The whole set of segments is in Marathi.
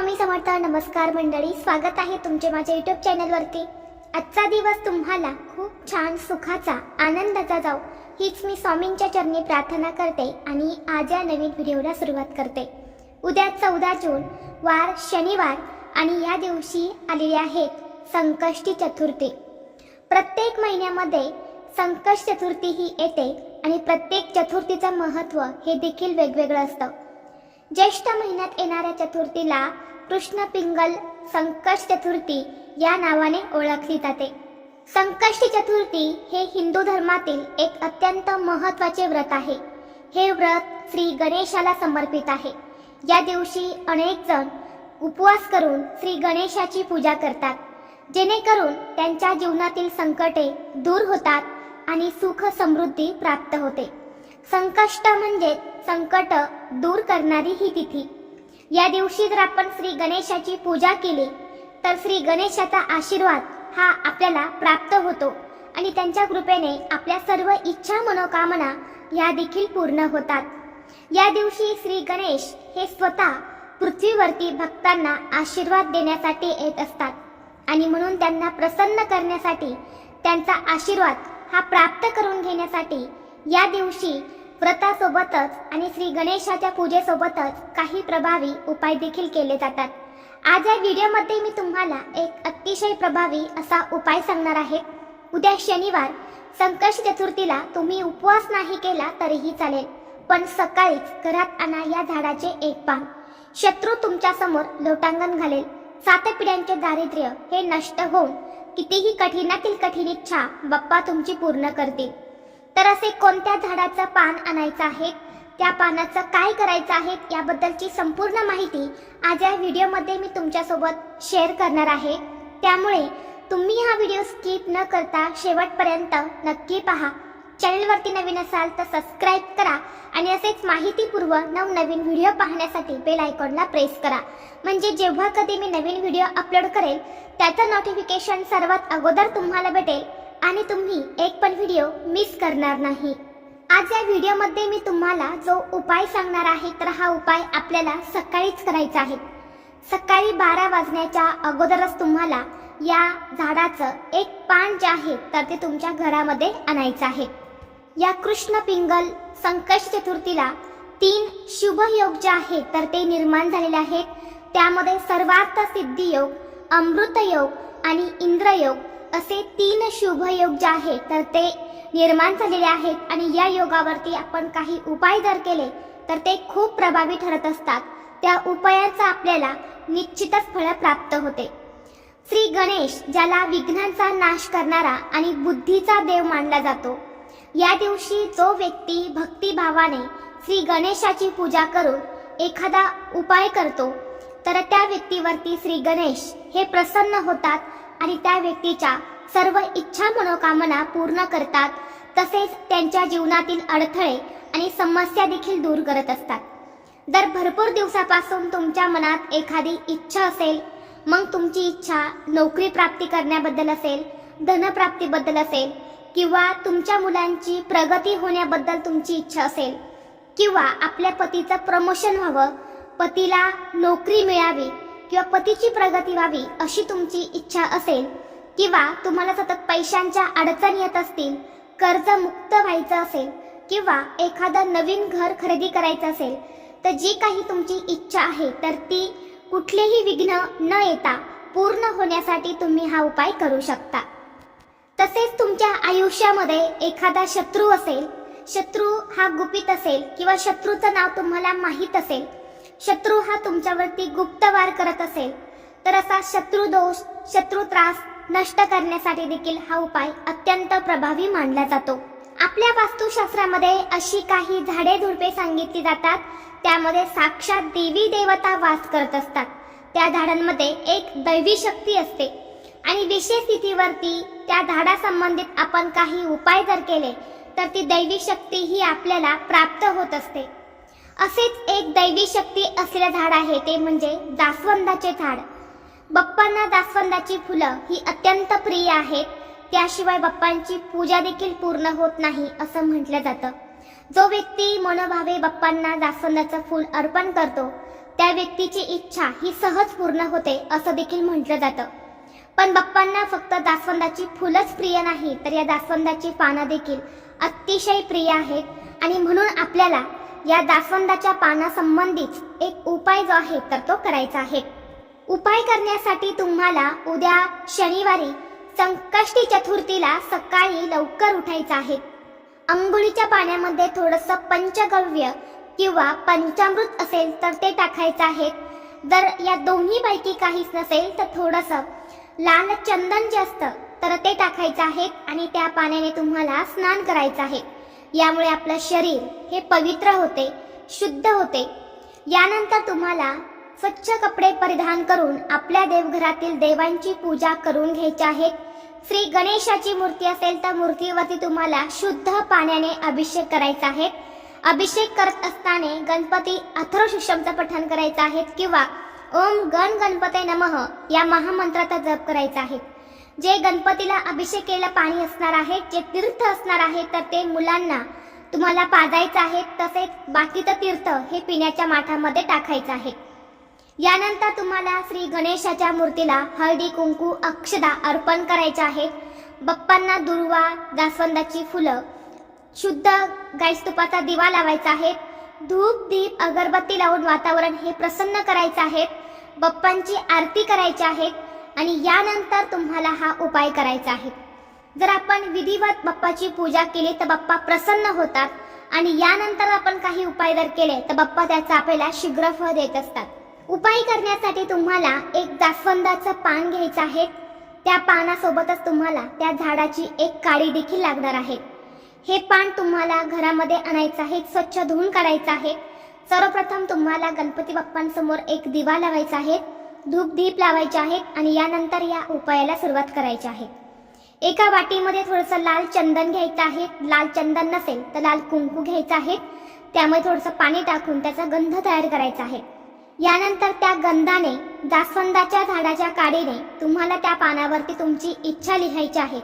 स्वामी समर्थ. नमस्कार मंडळी, स्वागत आहे तुमचे माझ्या यूट्यूब चॅनलवरती. आजचा दिवस तुम्हाला खूप छान सुखाचा आनंदाचा जाऊ हीच मी स्वामींच्या चरणी प्रार्थना करते आणि आज या नवीन व्हिडिओला सुरुवात करते. उद्या 14 जून वार शनिवार आणि या दिवशी आलेली आहेत संकष्टी चतुर्थी. प्रत्येक महिन्यामध्ये संकष्ट चतुर्थी ही येते आणि प्रत्येक चतुर्थीचं महत्त्व हे देखील वेगवेगळं असतं. ज्येष्ठ महिन्यात येणाऱ्या चतुर्थीला कृष्ण पिंगल संकष्ट चतुर्थी या नावाने ओळखली जाते. संकष्टी चतुर्थी हे हिंदू धर्मातील एक अत्यंत महत्त्वाचे व्रत आहे. हे व्रत श्री गणेशाला समर्पित आहे. या दिवशी अनेक जण उपवास करून श्री गणेशाची पूजा करतात, जेणेकरून त्यांच्या जीवनातील संकटे दूर होतात आणि सुख समृद्धी प्राप्त होते. संकष्ट म्हणजे संकट दूर करणारी ही तिथी. या दिवशी जर आपण श्री गणेशाची पूजा केली तर श्री गणेशाचा आशीर्वाद हा आपल्याला प्राप्त होतो आणि त्यांच्या कृपेने आपल्या सर्व इच्छा मनोकामना या देखील पूर्ण होतात. या दिवशी श्री गणेश हे स्वतः पृथ्वीवरती भक्तांना आशीर्वाद देण्यासाठी येत असतात आणि म्हणून त्यांना प्रसन्न करण्यासाठी, त्यांचा आशीर्वाद हा प्राप्त करून घेण्यासाठी या दिवशी व्रतासोबतच आणि श्री गणेशाच्या पूजेसोबतच काही प्रभावी उपाय देखील केले जातात. आज या व्हिडिओमध्ये मी तुम्हाला एक अतिशय प्रभावी असा उपाय सांगणार आहे. उद्या शनिवार संकष्ट चतुर्थीला तुम्ही उपवास नाही केला तरीही चालेल, पण सकाळीच घरात आणा या झाडाचे एक पान. शत्रू तुमच्या समोर लोटांगण घालेल. 7 पिढ्यांचे दारिद्र्य हे नष्ट होऊन कितीही कठीणातील कठीण इच्छा बाप्पा तुमची पूर्ण करतील. तर असे कोणत्या झाडाचं पान आणायचं आहे, त्या पानाचं काय करायचं आहे याबद्दलची संपूर्ण माहिती आज या व्हिडिओमध्ये मी तुमच्यासोबत शेअर करणार आहे. त्यामुळे तुम्ही हा व्हिडिओ स्किप न करता शेवटपर्यंत नक्की पहा. चॅनलवरती नवीन असाल तर सबस्क्राईब करा आणि असेच माहितीपूर्व नवनवीन व्हिडिओ पाहण्यासाठी बेल आयकॉनला प्रेस करा, म्हणजे जेव्हा कधी मी नवीन व्हिडिओ अपलोड करेल त्याचं नोटिफिकेशन सर्वात अगोदर तुम्हाला भेटेल आणि तुम्ही एक पण व्हिडिओ मिस करणार नाही. आज या व्हिडिओमध्ये मी तुम्हाला जो उपाय सांगणार आहे तर हा उपाय आपल्याला सकाळीच करायचा आहे. सकाळी 12 वाजण्याच्या अगोदरच तुम्हाला या झाडाचं एक पान जे आहे तर ते तुमच्या घरामध्ये आणायचं आहे. या कृष्ण पिंगल संकष्ट चतुर्थीला 3 शुभ योग जे आहेत तर ते निर्माण झालेले आहेत. त्यामध्ये सर्वार्थ सिद्धी योग, अमृत योग आणि इंद्र योग असे 3 शुभ योग जे आहेत तर ते निर्माण झालेले आहेत आणि या योगावरती आपण काही उपाय जर केले तर ते खूप प्रभावी ठरत असतात. त्या उपायाचा आपल्याला निश्चितच फळ प्राप्त होते. श्री गणेश, ज्याला विघ्नांचा नाश करणारा आणि बुद्धीचा देव मानला जातो, या दिवशी जो व्यक्ती भक्तिभावाने श्री गणेशाची पूजा करून एखादा उपाय करतो तर त्या व्यक्तीवरती श्री गणेश हे प्रसन्न होतात आणि त्या व्यक्तीच्या सर्व इच्छा मनोकामना पूर्ण करतात. तसेच त्यांच्या जीवनातील अडथळे आणि समस्या देखील दूर करत असतात. जर भरपूर दिवसापासून तुमच्या मनात एखादी इच्छा असेल, मग तुमची इच्छा नोकरी प्राप्ती करण्याबद्दल असेल, धनप्राप्तीबद्दल असेल, किंवा तुमच्या मुलांची प्रगती होण्याबद्दल तुमची इच्छा असेल, किंवा आपल्या पतीचं प्रमोशन व्हावं, पतीला नोकरी मिळावी किंवा पतीची प्रगती व्हावी अशी तुमची इच्छा असेल, किंवा तुम्हाला सतत पैशांच्या अडचणी येत असतील, कर्जमुक्त व्हायचं असेल, किंवा एखादं नवीन घर खरेदी करायचं असेल, तर जी काही तुमची इच्छा आहे तर ती कुठलेही विघ्न न येता पूर्ण होण्यासाठी तुम्ही हा उपाय करू शकता. तसेच तुमच्या आयुष्यामध्ये एखादा शत्रू असेल, शत्रू हा गुपित असेल किंवा शत्रूचं नाव तुम्हाला माहीत असेल, शत्रू हा तुमच्यावरती गुप्त वार करत असेल, तर असा शत्रू दोष, शत्रू त्रास नष्ट करण्यासाठी देखील हा उपाय अत्यंत प्रभावी मानला जातो. आपल्या वास्तुशास्त्रामध्ये अशी काही झाडे झुडपे सांगितली जातात, त्यामध्ये साक्षात देवी देवता वास करत असतात. त्या झाडांमध्ये एक दैवी शक्ती असते आणि विशेष स्थितीवरती त्या झाडासंबंधित आपण काही उपाय जर केले तर ती दैवी शक्ती ही आपल्याला प्राप्त होत असते. असेच एक दैवी शक्ती असलेले झाड आहे ते म्हणजे जास्वंदाचे झाड. बाप्पांना जास्वंदाची फुलं ही अत्यंत प्रिय आहेत. त्याशिवाय बाप्पांची पूजा देखील पूर्ण होत नाही असं म्हटलं जातं. जो व्यक्ती मनोभावे बाप्पांना जास्वंदाचं फूल अर्पण करतो त्या व्यक्तीची इच्छा ही सहज पूर्ण होते असं देखील म्हटलं जातं. पण बाप्पांना फक्त जास्वंदाची फुलंच प्रिय नाही, तर या जास्वंदाची पानं देखील अतिशय प्रिय आहेत आणि म्हणून आपल्याला या जास्वंदाच्या पानासंबंधीच एक उपाय जो आहे तर तो करायचा आहे. उपाय करण्यासाठी तुम्हाला उद्या शनिवारी संकष्टी चतुर्थीला सकाळी लवकर उठायचं आहे. अंघोळीच्या पाण्यामध्ये थोडंसं पंचगव्य किंवा पंचामृत असेल तर ते टाकायचं आहे. जर या दोन्हीपैकी काहीच नसेल तर थोडंसं लाल चंदन जे असतं तर ते टाकायचं आहे आणि त्या पाण्याने तुम्हाला स्नान करायचं आहे. यामुळे आपलं शरीर हे पवित्र होते, शुद्ध होते. यानंतर तुम्हाला स्वच्छ कपडे परिधान करून आपल्या देवघरातील देवांची पूजा करून घ्यायची आहे. श्री गणेशाची मूर्ती असेल तर मूर्तीवरती तुम्हाला शुद्ध पाण्याने अभिषेक करायचा आहे. अभिषेक करत असताना गणपती अथर्वशीर्षमचं पठण करायचं आहे किंवा ओम गण गणपते नमः या महामंत्राचा जप करायचा आहे. जे गणपतीला अभिषेक केलेलं पाणी असणार आहे, जे तीर्थ असणार आहे तर ते मुलांना तुम्हाला पाजायचं आहे. तसेच बाकीचं तीर्थ हे पिण्याच्या माठामध्ये टाकायचं आहे. यानंतर तुम्हाला श्री गणेशाच्या मूर्तीला हळदी कुंकू अक्षदा अर्पण करायचे आहे. बाप्पांना दुर्वा, जास्वंदाची फुलं, शुद्ध गाईस तुपाचा दिवा लावायचा आहे. धूप दीप अगरबत्ती लावून वातावरण हे प्रसन्न करायचं आहे. बाप्पांची आरती करायची आहे आणि यानंतर तुम्हाला हा उपाय करायचा आहे. जर आपण विधिवत बाप्पाची पूजा केली तर बाप्पा प्रसन्न होतात आणि यानंतर आपण काही उपाय जर केले तर बाप्पा त्याचा आपल्याला शीघ्र फळ देत असतात. उपाय करण्यासाठी तुम्हाला एक जास्वंदाचं पान घ्यायचं आहे. त्या पानासोबतच तुम्हाला त्या झाडाची एक काडी देखील लागणार आहे. हे पान तुम्हाला घरामध्ये आणायचं आहे, स्वच्छ धुवून काढायचं आहे. सर्वप्रथम तुम्हाला गणपती बाप्पांसमोर एक दिवा लावायचा आहे, धूप दीप लावायचे आहेत आणि यानंतर या उपायाला सुरुवात करायची आहे. एका वाटीमध्ये थोडंसं लाल चंदन घ्यायचं आहे. लाल चंदन नसेल तर लाल कुंकू घ्यायचं आहे. त्यामध्ये थोडंसं पाणी टाकून त्याचा गंध तयार करायचा आहे. यानंतर त्या गंधाने जास्वंदाच्या झाडाच्या काडीने तुम्हाला त्या पानावरती तुमची इच्छा लिहायची आहे.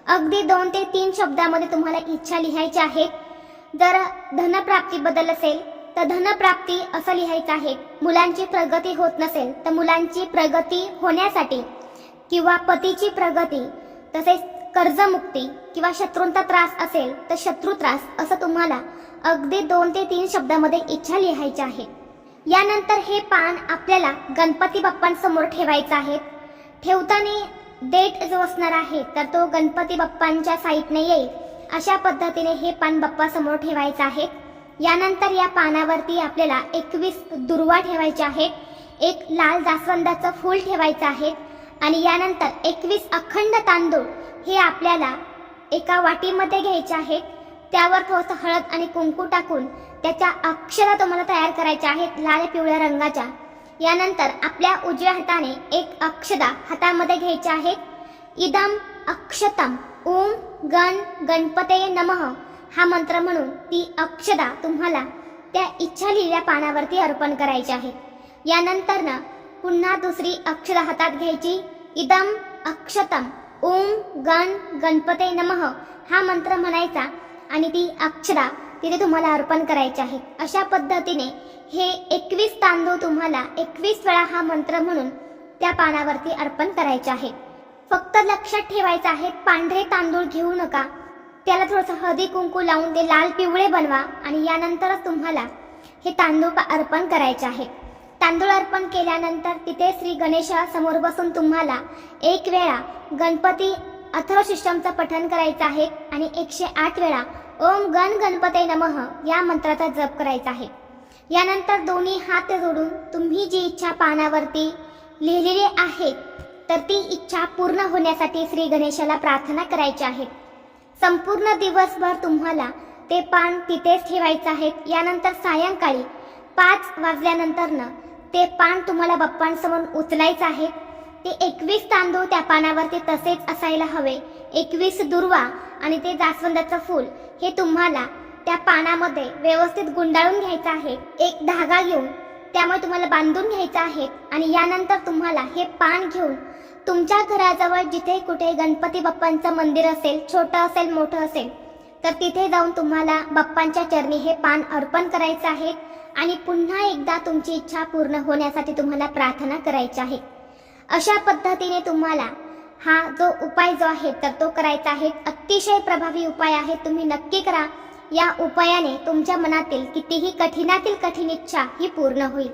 अगदी 2 ते 3 शब्दामध्ये तुम्हाला इच्छा लिहायची आहे. जर धनप्राप्तीबद्दल असेल तर धनप्राप्ती असं लिहायचं आहे. मुलांची प्रगती होत नसेल तर मुलांची प्रगती होण्यासाठी किंवा पतीची प्रगती, तसेच कर्जमुक्ती किंवा शत्रूंचा त्रास असेल तर शत्रू त्रास असं तुम्हाला अगदी 2 ते 3 शब्दामध्ये इच्छा लिहायची आहे. यानंतर हे पान आपल्याला गणपती बाप्पांसमोर ठेवायचं आहे. ठेवताना डेट जो असणार आहे तर तो गणपती बाप्पांच्या साईडने येईल अशा पद्धतीने हे पान बाप्पासमोर ठेवायचं आहे. यानंतर या पानावरती आपल्याला 21 दुर्वा ठेवायचे आहेत. एक लाल जास्वंदाचं फूल ठेवायचं आहे आणि यानंतर 21 अखंड तांदूळ हे आपल्याला एका वाटीमध्ये घ्यायचे आहेत. त्यावर थोडंसं हळद आणि कुंकू टाकून त्याच्या अक्षरा तुम्हाला तयार करायच्या आहेत लाल पिवळ्या रंगाच्या. यानंतर आपल्या उजव्या हाताने एक अक्षदा हातामध्ये घ्यायची आहे. इदम अक्षतम ओम गण गणपते नमः हा मंत्र म्हणून ती अक्षदा तुम्हाला त्या इच्छा लिहिलेल्या पानावरती अर्पण करायची आहे. यानंतर ना पुन्हा दुसरी अक्षदा हातात घ्यायची. इदम अक्षतम ओम गण गणपते नमः हा मंत्र म्हणायचा आणि ती अक्षरा तिथे तुम्हाला अर्पण करायची आहे. अशा पद्धतीने हे 21 तांदूळ तुम्हाला 21 वेळा हा मंत्र म्हणून त्या पानावरती अर्पण करायचे आहे. फक्त लक्षात ठेवायचं आहे पांढरे तांदूळ घेऊ नका. त्याला थोडंसं हळदी कुंकू लावून ते लाल पिवळे बनवा आणि यानंतरच तुम्हाला हे तांदूळ अर्पण करायचे आहे. तांदूळ अर्पण केल्यानंतर तिथे श्री गणेशासमोर बसून तुम्हाला एक वेळा गणपती अथर्वशीर्षमचं पठण करायचं आहे आणि 108 वेळा ओम गण गणपते नमः या मंत्राचा जप करायचा आहे. यानंतर दोन्ही हात जोडून तुम्ही जी इच्छा पानावरती लिहिलेली आहे तर ती इच्छा पूर्ण होण्यासाठी श्री गणेशाला प्रार्थना करायची आहे. संपूर्ण दिवसभर तुम्हाला ते पान तिथेच ठेवायचं आहे. यानंतर सायंकाळी 5 वाजल्यानंतर ते पान तुम्हाला बाप्पांसमोर उचलायचं आहे. ते 21 तांदूळ त्या पानावरती तसेच असायला हवे. 21 दुर्वा आणि ते जास्वंदाचं फूल हे तुम्हाला त्या पानामध्ये व्यवस्थित गुंडाळून घ्यायचं आहे. एक धागा घेऊन त्यामुळे तुम्हाला बांधून घ्यायचं आहे आणि यानंतर तुम्हाला हे पान घेऊन तुमच्या घराजवळ जिथे कुठे गणपती बाप्पांचं मंदिर असेल, छोटं असेल मोठं असेल, तर तिथे जाऊन तुम्हाला बाप्पांच्या चरणी हे पान अर्पण करायचं आहे आणि पुन्हा एकदा तुमची इच्छा पूर्ण होण्यासाठी तुम्हाला प्रार्थना करायची आहे। अशा पद्धतीने तुम्हाला हा जो उपाय जो आहे तर तो करायचा आहे। अतिशय प्रभावी उपाय आहे, तुम्ही नक्की करा। या उपायाने तुमच्या मनातील कितीही कठीणातील कठीण इच्छा ही पूर्ण होईल।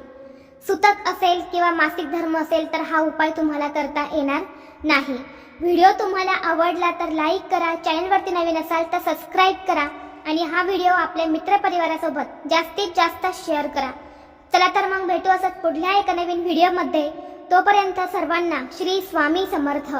सुतक असेल किंवा मासिक धर्म असेल तर हा उपाय तुम्हाला करता येणार नाही। व्हिडिओ तुम्हाला आवडला तर लाईक करा, चॅनलवरती नवीन असाल तर सबस्क्राईब करा आणि हा व्हिडिओ आपल्या मित्रपरिवारासोबत जास्तीत जास्त शेअर करा। चला तर मग भेटू असंच पुढल्या एका नवीन व्हिडिओमध्ये। तोपर्यंत सर्वांना श्री स्वामी समर्थ।